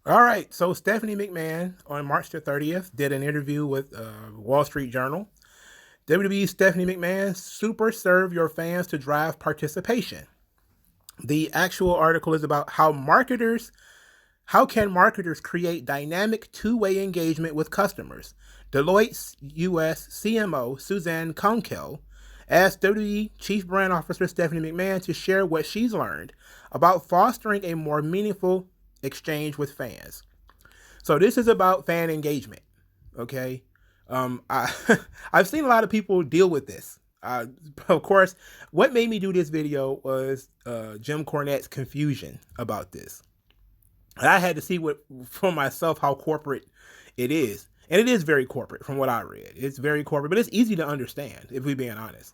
All right, so Stephanie McMahon on March the 30th did an interview with Wall Street Journal. WWE Stephanie McMahon, super serve your fans to drive participation. The actual article is about how can marketers create dynamic two-way engagement with customers. Deloitte's US CMO Suzanne Kunkel asked WWE Chief Brand Officer Stephanie McMahon to share what she's learned about fostering a more meaningful exchange with fans. So this is about fan engagement. Okay, I I've seen a lot of people deal with this. Of course, what made me do this video was Jim Cornette's confusion about this. And I had to see what for myself how corporate it is, and it is very corporate from what I read. It's very corporate, but it's easy to understand if we're being honest.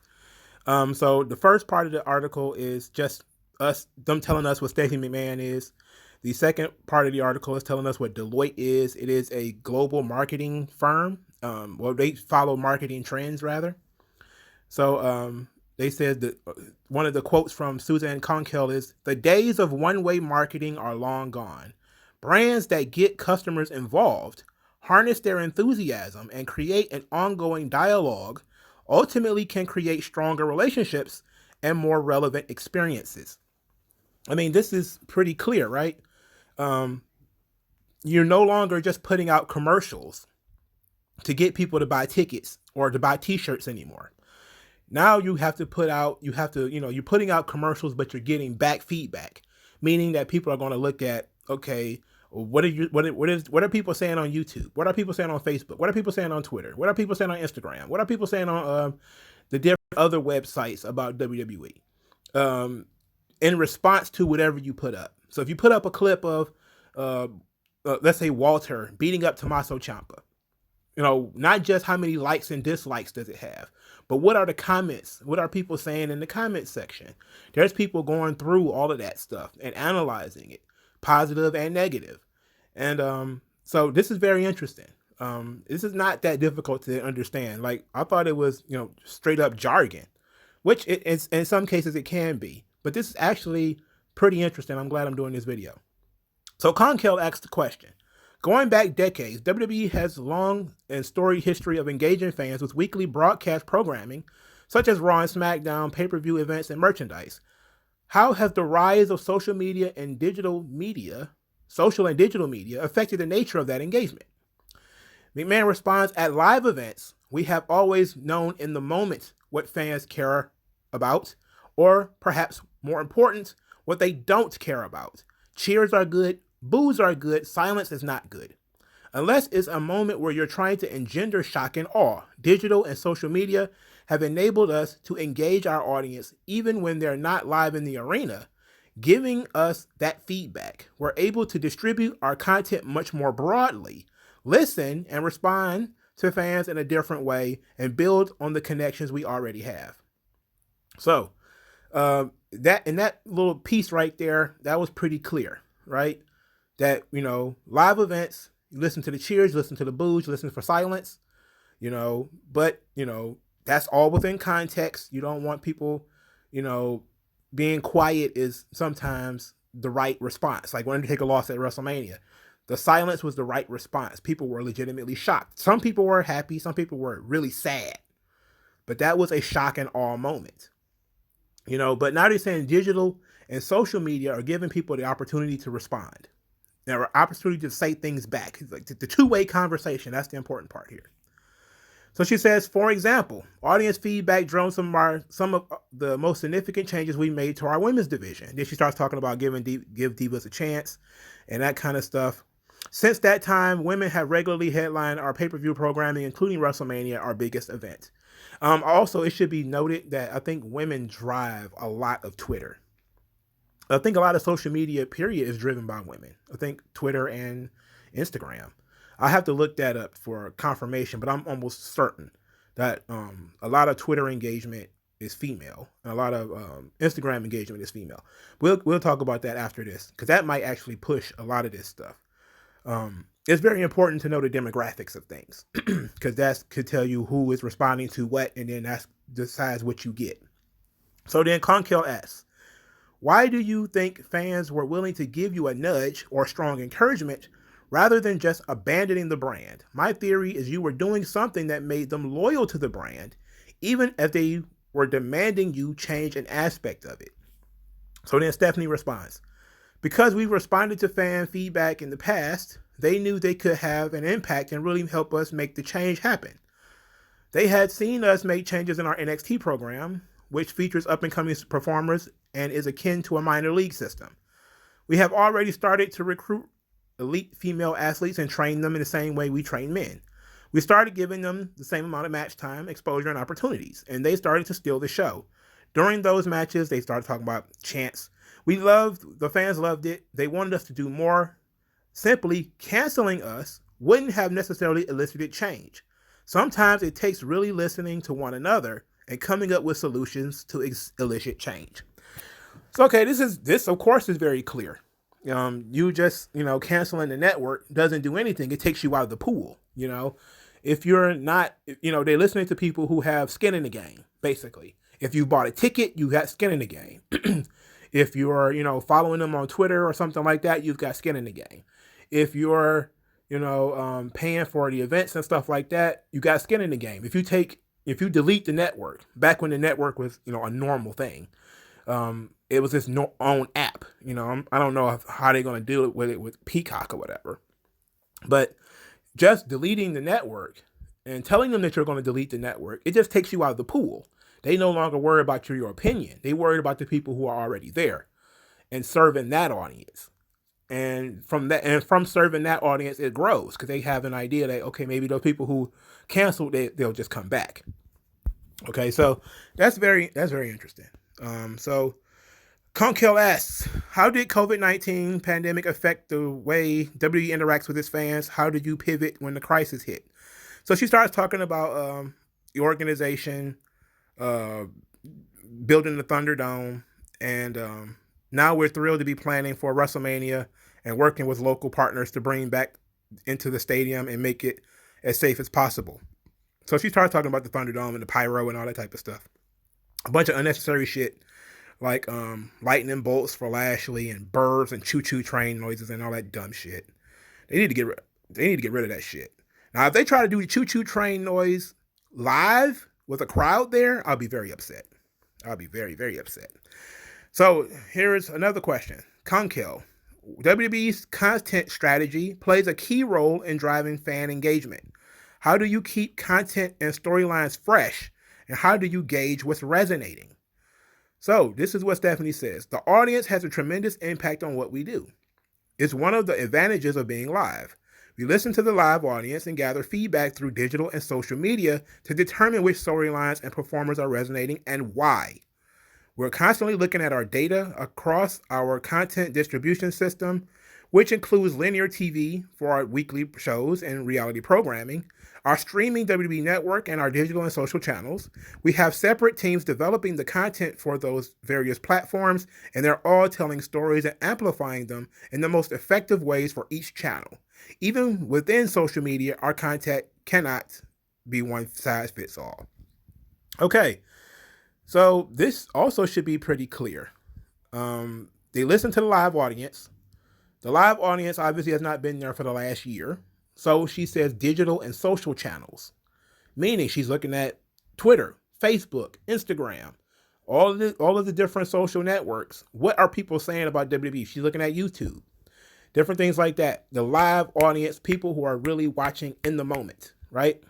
So the first part of the article is just them telling us what Stephanie McMahon is. The second part of the article is telling us what Deloitte is. It is a global marketing firm. Well, they follow marketing trends rather. So they said that one of the quotes from Suzanne Conkel is, "The days of one-way marketing are long gone. Brands that get customers involved, harness their enthusiasm, and create an ongoing dialogue ultimately can create stronger relationships and more relevant experiences." I mean, this is pretty clear, right? Um, you're no longer just putting out commercials to get people to buy tickets or to buy t-shirts anymore. Now you have to you're putting out commercials, but you're getting back feedback, meaning that people are going to look at, okay, what are people saying on YouTube? What are people saying on Facebook? What are people saying on Twitter? What are people saying on Instagram? What are people saying on the different other websites about WWE? In response to whatever you put up. So if you put up a clip of, let's say Walter beating up Tommaso Ciampa, not just how many likes and dislikes does it have, but what are the comments? What are people saying in the comments section? There's people going through all of that stuff and analyzing it, positive and negative. And so this is very interesting. This is not that difficult to understand. Like, I thought it was, straight up jargon, which it's, in some cases it can be. But this is actually pretty interesting. I'm glad I'm doing this video. So Conkel asked the question. Going back decades, WWE has long and storied history of engaging fans with weekly broadcast programming, such as Raw and SmackDown, pay-per-view events, and merchandise. How has the rise of social and digital media affected the nature of that engagement? McMahon responds, at live events, we have always known in the moment what fans care about, or perhaps more important, what they don't care about. Cheers are good, boos are good, silence is not good. Unless it's a moment where you're trying to engender shock and awe, digital and social media have enabled us to engage our audience even when they're not live in the arena, giving us that feedback. We're able to distribute our content much more broadly, listen and respond to fans in a different way, and build on the connections we already have. So, that in that little piece right there, that was pretty clear, right? That, live events, you listen to the cheers, you listen to the boos, you listen for silence, but, that's all within context. You don't want people, being quiet is sometimes the right response. Like when Undertaker lost at WrestleMania, the silence was the right response. People were legitimately shocked. Some people were happy, some people were really sad, but that was a shock and awe moment. But now they're saying digital and social media are giving people the opportunity to respond. There are opportunity to say things back. It's like the two-way conversation. That's the important part here. So she says, for example, audience feedback drove some of the most significant changes we made to our women's division. Then she starts talking about give divas a chance and that kind of stuff. Since that time, women have regularly headlined our pay-per-view programming, including WrestleMania, our biggest event. Also, it should be noted that I think women drive a lot of Twitter. I think a lot of social media, period, is driven by women. I think Twitter and Instagram. I have to look that up for confirmation, but I'm almost certain that a lot of Twitter engagement is female, and a lot of Instagram engagement is female. We'll talk about that after this, because that might actually push a lot of this stuff. It's very important to know the demographics of things, because that could tell you who is responding to what, and then that decides what you get. So then Conkel asks, why do you think fans were willing to give you a nudge or strong encouragement rather than just abandoning the brand. My theory is you were doing something that made them loyal to the brand, even if they were demanding you change an aspect of it. So then Stephanie responds, because we responded to fan feedback in the past, they knew they could have an impact and really help us make the change happen. They had seen us make changes in our NXT program, which features up-and-coming performers and is akin to a minor league system. We have already started to recruit elite female athletes and train them in the same way we train men. We started giving them the same amount of match time, exposure, and opportunities, and they started to steal the show. During those matches, they started talking about chants. The fans loved it. They wanted us to do more. Simply canceling us wouldn't have necessarily elicited change. Sometimes it takes really listening to one another and coming up with solutions to elicit change. So, okay, this of course is very clear. You just, canceling the network doesn't do anything. It takes you out of the pool. If you're not, they're listening to people who have skin in the game, basically. If you bought a ticket, you got skin in the game. If you're, following them on Twitter or something like that, you've got skin in the game. If you're, paying for the events and stuff like that, you got skin in the game. If you delete the network, back when the network was, a normal thing, it was its own app. I don't know how they're going to do it with Peacock or whatever. But just deleting the network and telling them that you're going to delete the network, it just takes you out of the pool. They no longer worry about your opinion. They worried about the people who are already there and serving that audience. And from serving that audience, it grows because they have an idea that, okay, maybe those people who canceled, they'll just come back. Okay, so that's very interesting. So Conkel asks, how did COVID-19 pandemic affect the way WWE interacts with its fans? How did you pivot when the crisis hit? So she starts talking about the organization, building the Thunderdome, and now we're thrilled to be planning for WrestleMania and working with local partners to bring back into the stadium and make it as safe as possible. So she started talking about the Thunderdome and the pyro and all that type of stuff. A bunch of unnecessary shit like lightning bolts for Lashley and birds and choo-choo train noises and all that dumb shit. They need to get rid of that shit. Now, if they try to do the choo-choo train noise live with a crowd there, I'll be very upset. I'll be very, very upset. So here's another question. Conkel, WWE's content strategy plays a key role in driving fan engagement. How do you keep content and storylines fresh? And how do you gauge what's resonating? So this is what Stephanie says. The audience has a tremendous impact on what we do. It's one of the advantages of being live. We listen to the live audience and gather feedback through digital and social media to determine which storylines and performers are resonating and why. We're constantly looking at our data across our content distribution system, which includes linear TV for our weekly shows and reality programming, our streaming WWE network, and our digital and social channels. We have separate teams developing the content for those various platforms, and they're all telling stories and amplifying them in the most effective ways for each channel. Even within social media, our content cannot be one size fits all. Okay, so this also should be pretty clear. They listen to the live audience. The live audience obviously has not been there for the last year. So she says digital and social channels, meaning she's looking at Twitter, Facebook, Instagram, all of the different social networks. What are people saying about WWE? She's looking at YouTube, different things like that. The live audience, people who are really watching in the moment, right?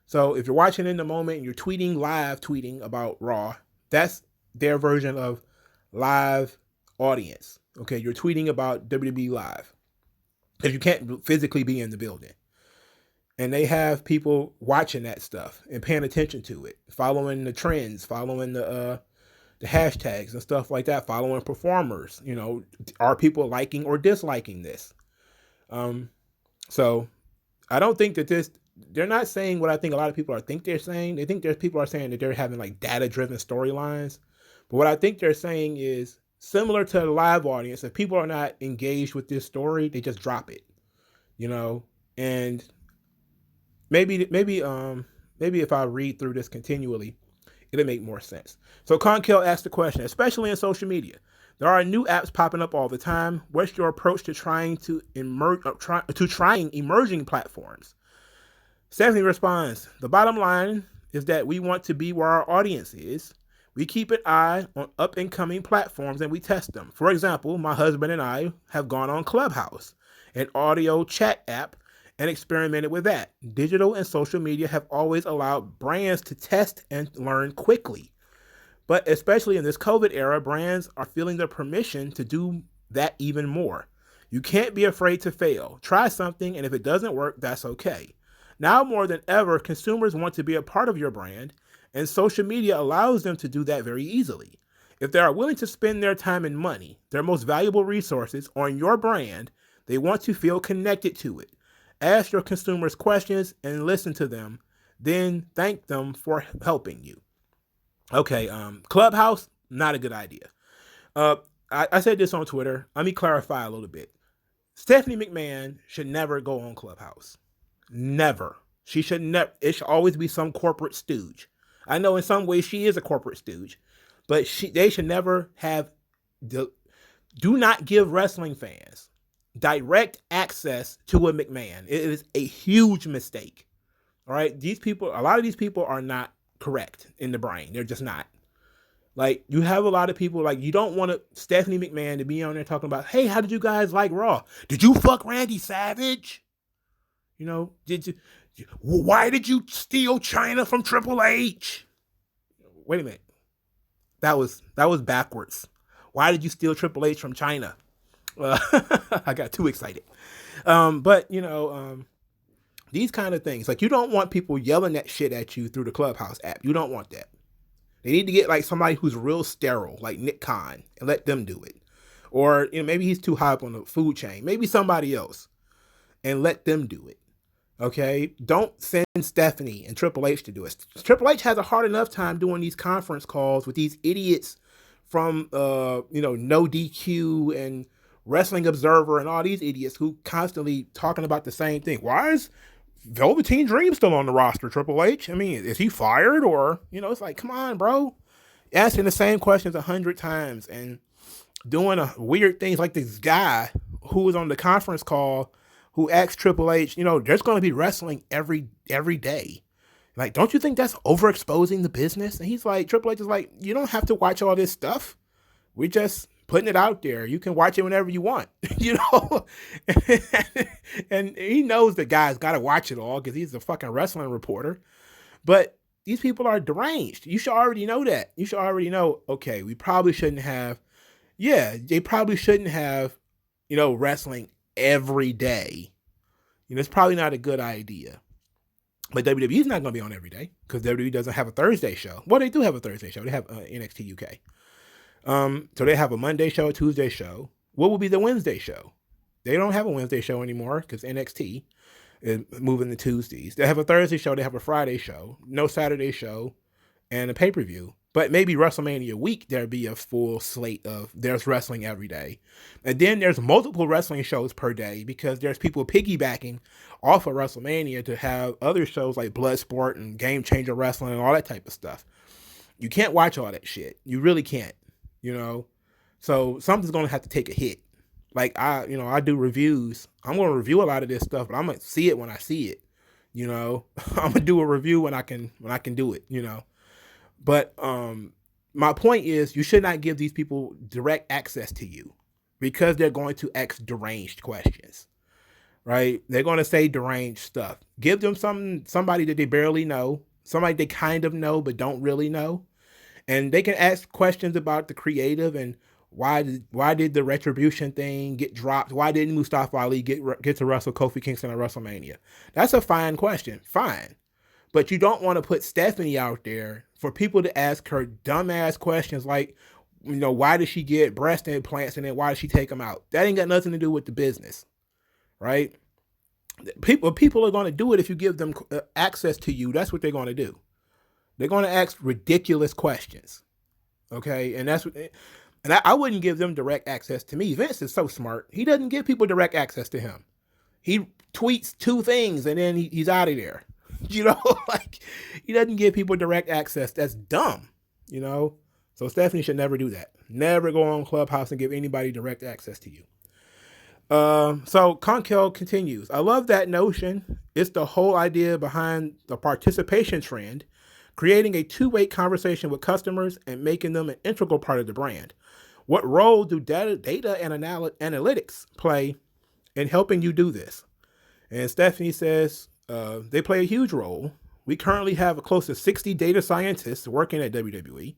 So if you're watching in the moment and you're live tweeting about Raw, that's their version of live audience. Okay, you're tweeting about WWE Live because you can't physically be in the building. And they have people watching that stuff and paying attention to it, following the trends, following the hashtags and stuff like that, following performers. Are people liking or disliking this? So I don't think that they're not saying what I think a lot of people think they're saying. They think people are saying that they're having like data-driven storylines. But what I think they're saying is, similar to the live audience, if people are not engaged with this story, they just drop it, and maybe if I read through this continually, it'll make more sense. So Conkel asked the question, especially in social media, There are new apps popping up all the time. What's your approach to trying emerging platforms? Stephanie responds, the bottom line is that we want to be where our audience is. We keep an eye on up and coming platforms and we test them. For example, my husband and I have gone on Clubhouse, an audio chat app, and experimented with that. Digital and social media have always allowed brands to test and learn quickly. But especially in this COVID era, brands are feeling the permission to do that even more. You can't be afraid to fail. Try something, and if it doesn't work, that's okay. Now more than ever, consumers want to be a part of your brand, and social media allows them to do that very easily. If they are willing to spend their time and money, their most valuable resources, on your brand, they want to feel connected to it. Ask your consumers questions and listen to them, then thank them for helping you. Okay, Clubhouse, not a good idea. I said this on Twitter. Let me clarify a little bit. Stephanie McMahon should never go on Clubhouse. Never. She should never. It should always be some corporate stooge. I know in some ways she is a corporate stooge, but they should never have. Do not give wrestling fans direct access to a McMahon. It is a huge mistake. All right, a lot of these people are not correct in the brain. They're just not. Like, you have a lot of people, like, you don't want Stephanie McMahon to be on there talking about, hey, how did you guys like Raw? Did you fuck Randy Savage? You know, why did you steal China from Triple H? Wait a minute. That was backwards. Why did you steal Triple H from China? I got too excited. But, these kind of things, like, you don't want people yelling that shit at you through the Clubhouse app. You don't want that. They need to get like somebody who's real sterile, like Nick Khan, and let them do it. Or maybe he's too high up on the food chain. Maybe somebody else, and let them do it. Okay? Don't send Stephanie and Triple H to do it. Triple H has a hard enough time doing these conference calls with these idiots from No DQ and Wrestling Observer and all these idiots who constantly talking about the same thing. Why is Velveteen Dream still on the roster, Triple H? I mean, is he fired? Or, it's like, come on, bro. Asking the same questions 100 times and doing weird things like this guy who was on the conference call who asked Triple H, there's going to be wrestling every day. Like, don't you think that's overexposing the business? And he's like, Triple H is like, you don't have to watch all this stuff. We're just putting it out there. You can watch it whenever you want, and he knows the guy's got to watch it all because he's a fucking wrestling reporter. But these people are deranged. You should already know that. You should already know, okay, they probably shouldn't have, wrestling every day. It's probably not a good idea. But WWE's not going to be on every day because WWE doesn't have a Thursday show. Well, they do have a Thursday show. They have NXT UK. So they have a Monday show, a Tuesday show. What will be the Wednesday show? They don't have a Wednesday show anymore because NXT is moving to Tuesdays. They have a Thursday show. They have a Friday show, no Saturday show, and a pay-per-view. But maybe WrestleMania week, there'll be a full slate of there's wrestling every day. And then there's multiple wrestling shows per day because there's people piggybacking off of WrestleMania to have other shows like Bloodsport and Game Changer Wrestling and all that type of stuff. You can't watch all that shit. You really can't. So something's going to have to take a hit. Like I do reviews. I'm going to review a lot of this stuff, but I'm going to see it when I see it, I'm going to do a review when I can do it, but, my point is you should not give these people direct access to you because they're going to ask deranged questions, right? They're going to say deranged stuff. Give them somebody that they barely know, somebody they kind of know, but don't really know. And they can ask questions about the creative and why did the Retribution thing get dropped? Why didn't Mustafa Ali get to wrestle Kofi Kingston at WrestleMania? That's a fine question. Fine. But you don't want to put Stephanie out there for people to ask her dumbass questions like, why did she get breast implants and then why did she take them out? That ain't got nothing to do with the business, right? People are going to do it if you give them access to you. That's what they're going to do. They're going to ask ridiculous questions, okay? And I wouldn't give them direct access to me. Vince is so smart. He doesn't give people direct access to him. He tweets 2 things and then he's out of there. Like he doesn't give people direct access. That's dumb, So Stephanie should never do that. Never go on Clubhouse and give anybody direct access to you. So Conkel continues. I love that notion. It's the whole idea behind the participation trend, creating a two-way conversation with customers and making them an integral part of the brand. What role do data and analytics play in helping you do this? And Stephanie says they play a huge role. We currently have close to 60 data scientists working at WWE,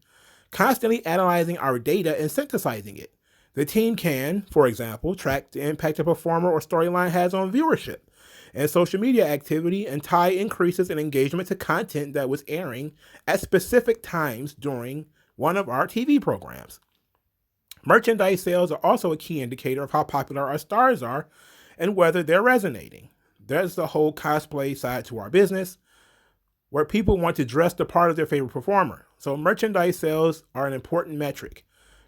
constantly analyzing our data and synthesizing it. The team can, for example, track the impact a performer or storyline has on viewership and social media activity and tie increases in engagement to content that was airing at specific times during one of our TV programs. Merchandise sales are also a key indicator of how popular our stars are and whether they're resonating. There's the whole cosplay side to our business, where people want to dress the part of their favorite performer. So merchandise sales are an important metric.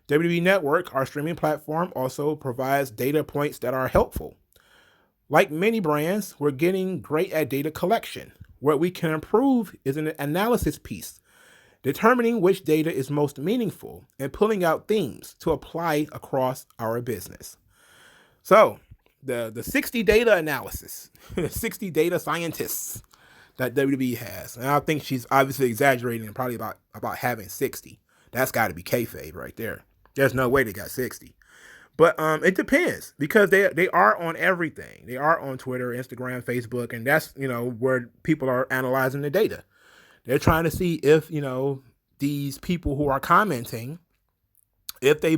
WWE Network, our streaming platform, also provides data points that are helpful. Like many brands, we're getting great at data collection. What we can improve is an analysis piece, determining which data is most meaningful and pulling out themes to apply across our business. So the 60 data analysis, 60 data scientists that WWE has. And I think she's obviously exaggerating and probably about having 60. That's got to be kayfabe right there. There's no way they got 60. But it depends, because they are on everything. They are on Twitter, Instagram, Facebook, and that's, where people are analyzing the data. They're trying to see if, these people who are commenting, if they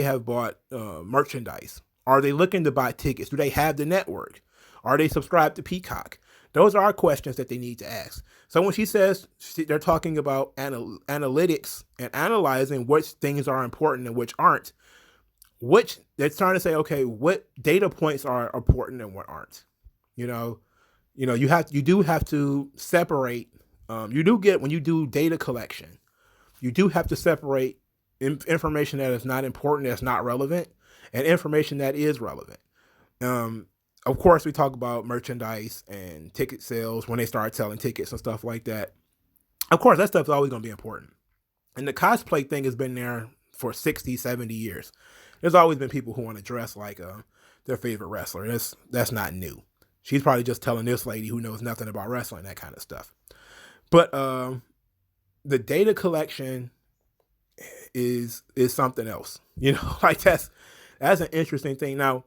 have bought merchandise. Are they looking to buy tickets? Do they have the network? Are they subscribed to Peacock? Those are questions that they need to ask. So when she says they're talking about analytics and analyzing which things are important and which aren't, they're trying to say, okay, what data points are important and what aren't. You do have to separate. When you do data collection, you do have to separate information that is not important, that's not relevant, and information that is relevant. Of course, we talk about merchandise and ticket sales when they start selling tickets and stuff like that. Of course, that stuff is always going to be important. And the cosplay thing has been there for 60, 70 years. There's always been people who want to dress like their favorite wrestler. That's not new. She's probably just telling this lady who knows nothing about wrestling that kind of stuff. But the data collection is something else. Like that's an interesting thing. Now,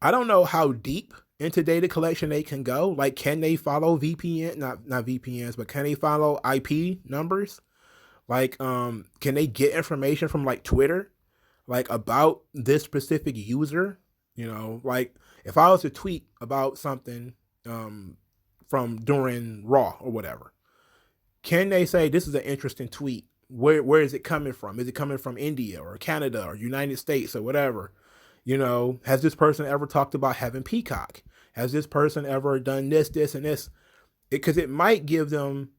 I don't know how deep into data collection they can go. Like, can they follow VPN? Not VPNs, but can they follow IP numbers? Like, can they get information from like Twitter, like about this specific user? Like if I was to tweet about something from during Raw or whatever, can they say this is an interesting tweet? Where is it coming from? Is it coming from India or Canada or United States or whatever? Has this person ever talked about having Peacock? Has this person ever done this, and this? Because it might give them,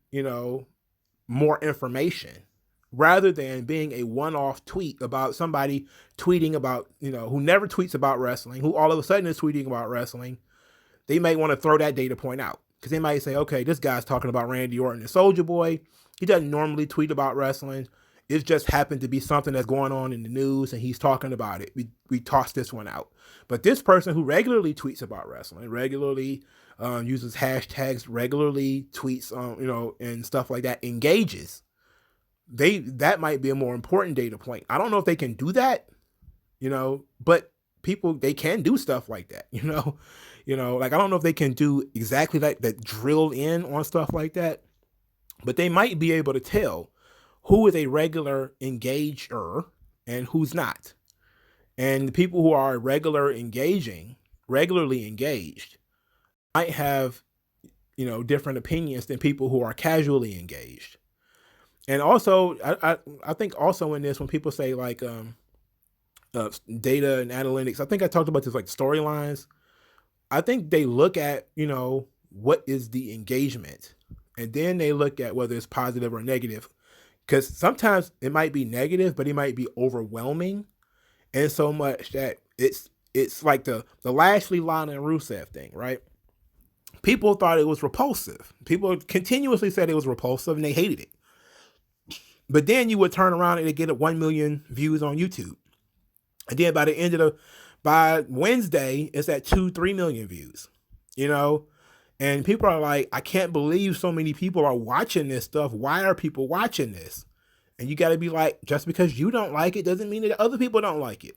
more information rather than being a one-off tweet about somebody tweeting about, who never tweets about wrestling, who all of a sudden is tweeting about wrestling. They might want to throw that data point out because they might say, okay, this guy's talking about Randy Orton and Soulja Boy. He doesn't normally tweet about wrestling. It just happened to be something that's going on in the news and he's talking about it. We tossed this one out. But this person who regularly tweets about wrestling, regularly uses hashtags, regularly tweets, and stuff like that, engages. That might be a more important data point. I don't know if they can do that, but people, they can do stuff like that, like I don't know if they can do exactly that drill in on stuff like that, but they might be able to tell who is a regular engager and who's not. And the people who are regularly engaged might have, different opinions than people who are casually engaged. And also, I think also in this, when people say like data and analytics, I think I talked about this like storylines. I think they look at, what is the engagement? And then they look at whether it's positive or negative. Because sometimes it might be negative, but it might be overwhelming. And so much that it's like the Lashley, Lana, and Rusev thing, right? People thought it was repulsive. People continuously said it was repulsive and they hated it. But then you would turn around and get 1 million views on YouTube. And then by Wednesday, it's at 2-3 million views, you know? And people are like, I can't believe so many people are watching this stuff. Why are people watching this? And you got to be like, just because you don't like it doesn't mean that other people don't like it.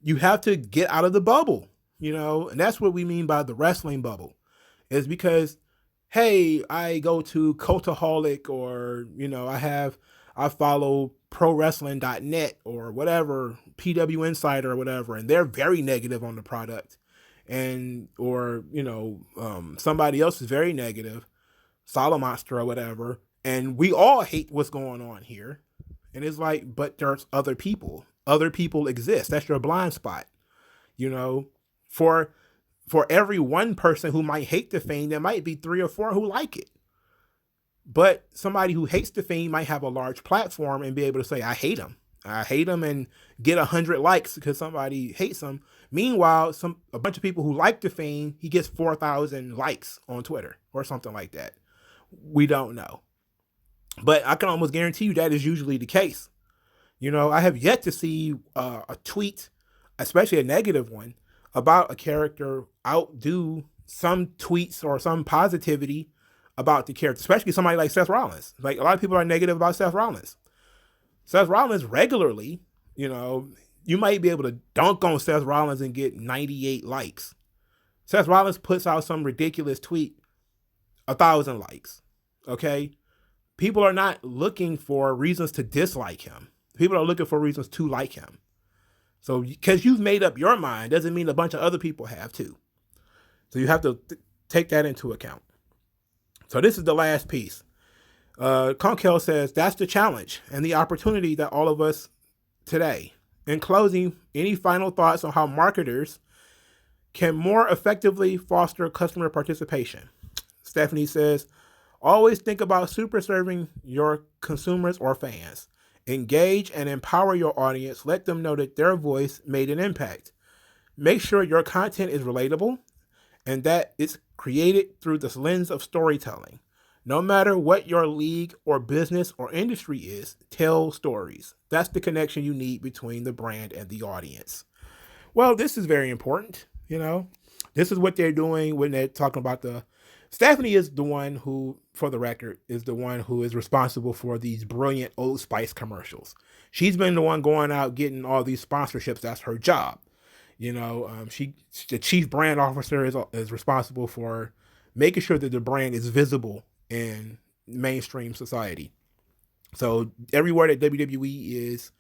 You have to get out of the bubble, and that's what we mean by the wrestling bubble, is because, hey, I go to Cultaholic, or, I follow prowrestling.net or whatever, PW Insider or whatever, and they're very negative on the product. Or somebody else is very negative, Solomonster or whatever, and we all hate what's going on here. And it's like, but there's other people. Other people exist. That's your blind spot. For every one person who might hate the Fiend, there might be 3 or 4 who like it. But somebody who hates the Fiend might have a large platform and be able to say, I hate him. I hate him, and get 100 likes because somebody hates him. Meanwhile, a bunch of people who like the Fiend, he gets 4,000 likes on Twitter or something like that. We don't know. But I can almost guarantee you that is usually the case. I have yet to see a tweet, especially a negative one, about a character outdo some tweets or some positivity about the character, especially somebody like Seth Rollins. Like, a lot of people are negative about Seth Rollins. Seth Rollins regularly, you might be able to dunk on Seth Rollins and get 98 likes. Seth Rollins puts out some ridiculous tweet, 1,000 likes. Okay? People are not looking for reasons to dislike him. People are looking for reasons to like him. So, because you've made up your mind doesn't mean a bunch of other people have too. So you have to take that into account. So this is the last piece. Conkel says, that's the challenge and the opportunity that all of us today. In closing, any final thoughts on how marketers can more effectively foster customer participation? Stephanie says, always think about super serving your consumers or fans. Engage and empower your audience. Let them know that their voice made an impact. Make sure your content is relatable and that it's created through this lens of storytelling. No matter what your league or business or industry is, tell stories. That's the connection you need between the brand and the audience. Well, this is very important. This is what they're doing when they're talking about Stephanie is the one who, for the record, is the one who is responsible for these brilliant Old Spice commercials. She's been the one going out getting all these sponsorships. That's her job. The chief brand officer is responsible for making sure that the brand is visible in mainstream society. So everywhere that WWE is,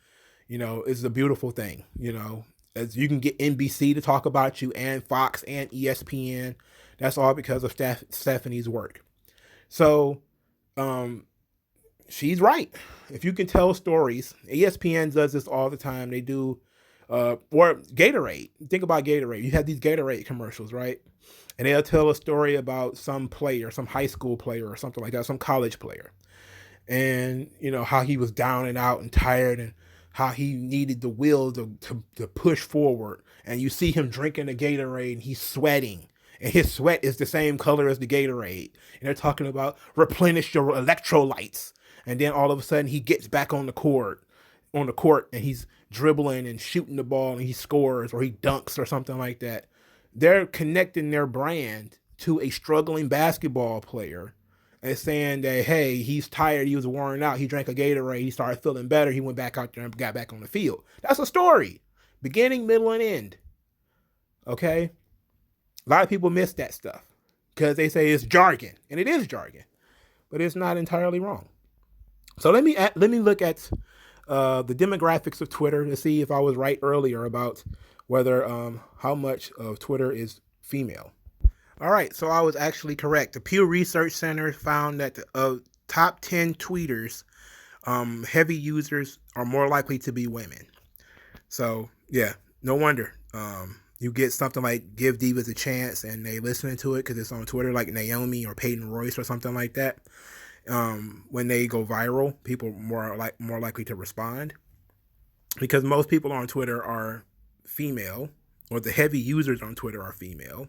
is a beautiful thing. As you can get NBC to talk about you, and Fox and ESPN. That's all because of Stephanie's work. So, she's right. If you can tell stories, ESPN does this all the time. They do, or Gatorade. Think about Gatorade. You have these Gatorade commercials, right? And they'll tell a story about some player, some high school player or something like that, some college player. And, how he was down and out and tired, and how he needed the will to push forward. And you see him drinking the Gatorade and he's sweating. And his sweat is the same color as the Gatorade. And they're talking about replenish your electrolytes. And then all of a sudden he gets back on the court, and he's dribbling and shooting the ball and he scores or he dunks or something like that. They're connecting their brand to a struggling basketball player and saying that, hey, he's tired, he was worn out, he drank a Gatorade, he started feeling better, he went back out there and got back on the field. That's a story. Beginning, middle, and end. Okay? A lot of people miss that stuff because they say it's jargon, and it is jargon, but it's not entirely wrong. So let me look at the demographics of Twitter to see if I was right earlier about whether how much of Twitter is female. All right, so I was actually correct. The Pew Research Center found that the top 10 tweeters, heavy users, are more likely to be women. So yeah, no wonder. You get something like Give Divas a Chance and they listening to it because it's on Twitter, like Naomi or Peyton Royce or something like that. When they go viral, people are more likely to respond because most people on Twitter are female, or the heavy users on Twitter are female.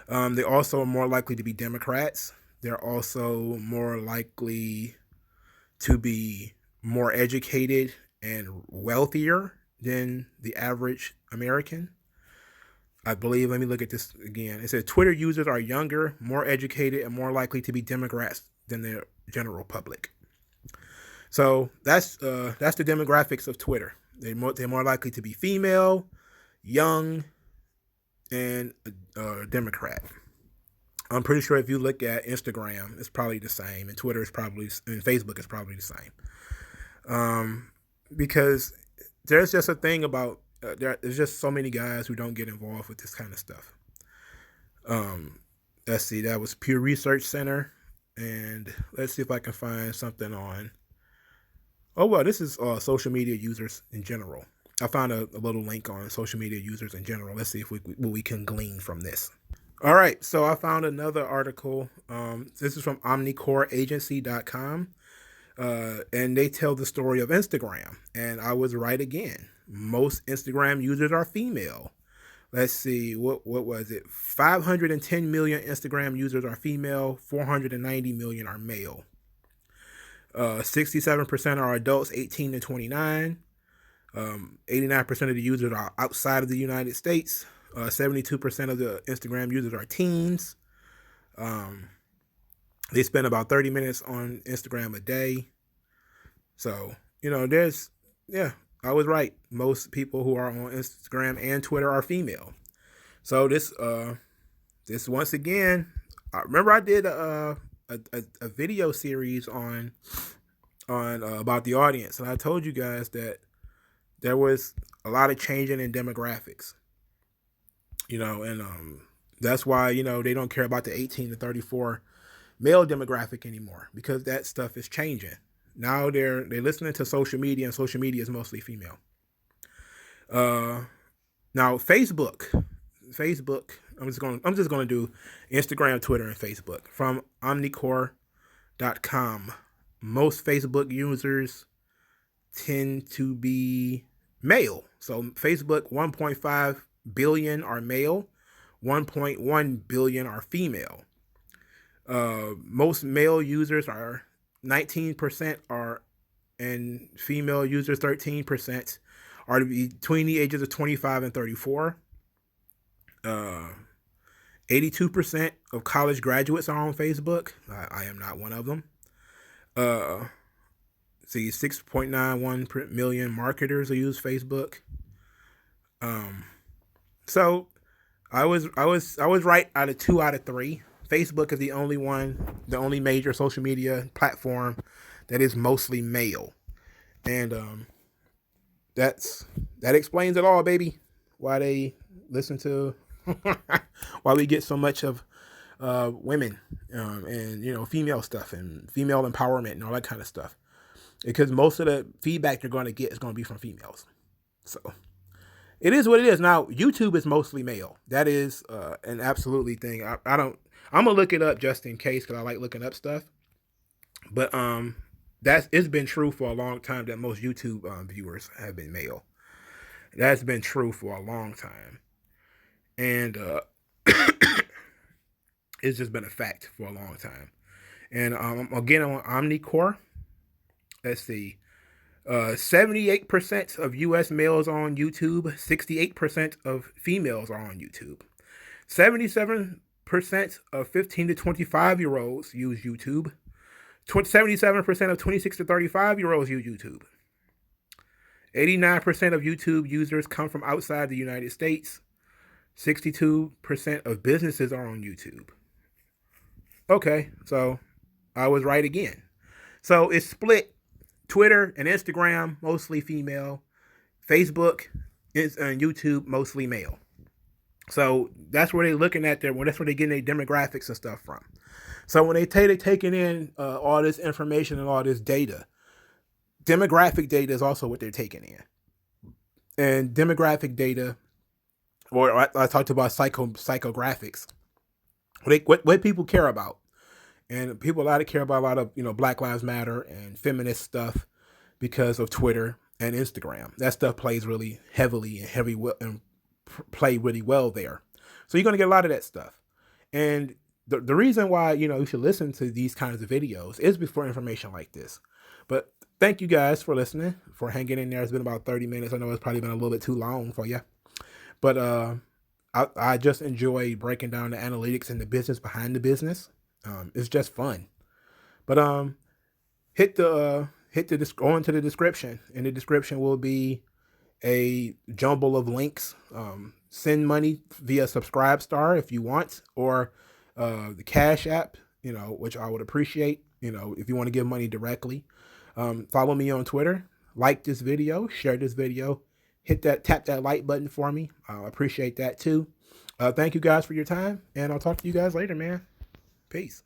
They also are more likely to be Democrats. They're also more likely to be more educated and wealthier than the average American. I believe, let me look at this again. It says Twitter users are younger, more educated, and more likely to be Democrats than the general public. So that's the demographics of Twitter. They're more likely to be female, young, and Democrat. I'm pretty sure if you look at Instagram, it's probably the same, and Twitter is probably, and Facebook is probably the same. Because there's just a thing about there's just so many guys who don't get involved with this kind of stuff. Let's see, that was Pew Research Center, and let's see if I can find something on. Oh well, this is social media users in general. I found a little link on social media users in general. Let's see if what we can glean from this. All right, so I found another article. This is from OmniCoreAgency.com, and they tell the story of Instagram. And I was right again. Most Instagram users are female. Let's see, what was it? 510 million Instagram users are female. 490 million are male. 67% are adults 18 to 29. 89% of the users are outside of the United States. 72% of the Instagram users are teens. They spend about 30 minutes on Instagram a day. So, I was right. Most people who are on Instagram and Twitter are female. So this once again, I remember I did a video series on about the audience, and I told you guys that there was a lot of changing in demographics, and that's why they don't care about the 18 to 34 male demographic anymore, because that stuff is changing. Now they're listening to social media, and social media is mostly female. Now Facebook, I'm just going to do Instagram, Twitter, and Facebook from omnicore.com. Most Facebook users tend to be male. So Facebook, 1.5 billion are male, 1.1 billion are female. Most male users are 19% are, and female users 13% are between the ages of 25 and 34. 82% of college graduates are on Facebook. I am not one of them. 6.91 million marketers who use Facebook. So I was right out of 2 out of 3. Facebook is the only major social media platform that is mostly male, and that explains it all, baby. Why they listen to, why we get so much of women and female stuff and female empowerment and all that kind of stuff, because most of the feedback you're going to get is going to be from females. So it is what it is. Now YouTube is mostly male. That is an absolutely thing. I'm gonna look it up just in case, because I like looking up stuff. But it's been true for a long time that most YouTube viewers have been male. That's been true for a long time, and it's just been a fact for a long time. And again, on Omnicore, let's see, 78% of U.S. males are on YouTube. 68% of females are on YouTube. 77% of 15 to 25-year-olds use YouTube. 77% of 26 to 35-year-olds use YouTube. 89% of YouTube users come from outside the United States. 62% of businesses are on YouTube. Okay, so I was right again. So it's split. Twitter and Instagram, mostly female. Facebook and YouTube, mostly male. So that's where they're looking at that's where they're getting their demographics and stuff from. So when they're taking in all this information and all this data, demographic data is also what they're taking in. And demographic data, or I talked about psychographics, what people care about. And people care about a lot of, Black Lives Matter and feminist stuff because of Twitter and Instagram. That stuff plays really heavily and play really well there. So you're going to get a lot of that stuff. And the reason why, you should listen to these kinds of videos is before information like this. But thank you guys for listening, for hanging in there. It's been about 30 minutes. I know it's probably been a little bit too long for you, but I just enjoy breaking down the analytics and the business behind the business. It's just fun. But go into the description. In the description will be a jumble of links. Send money via Subscribe Star if you want, or the Cash App, which I would appreciate, if you want to give money directly. Follow me on Twitter, like this video, share this video, tap that like button for me. I appreciate that too. Thank you guys for your time, and I'll talk to you guys later, man. Peace.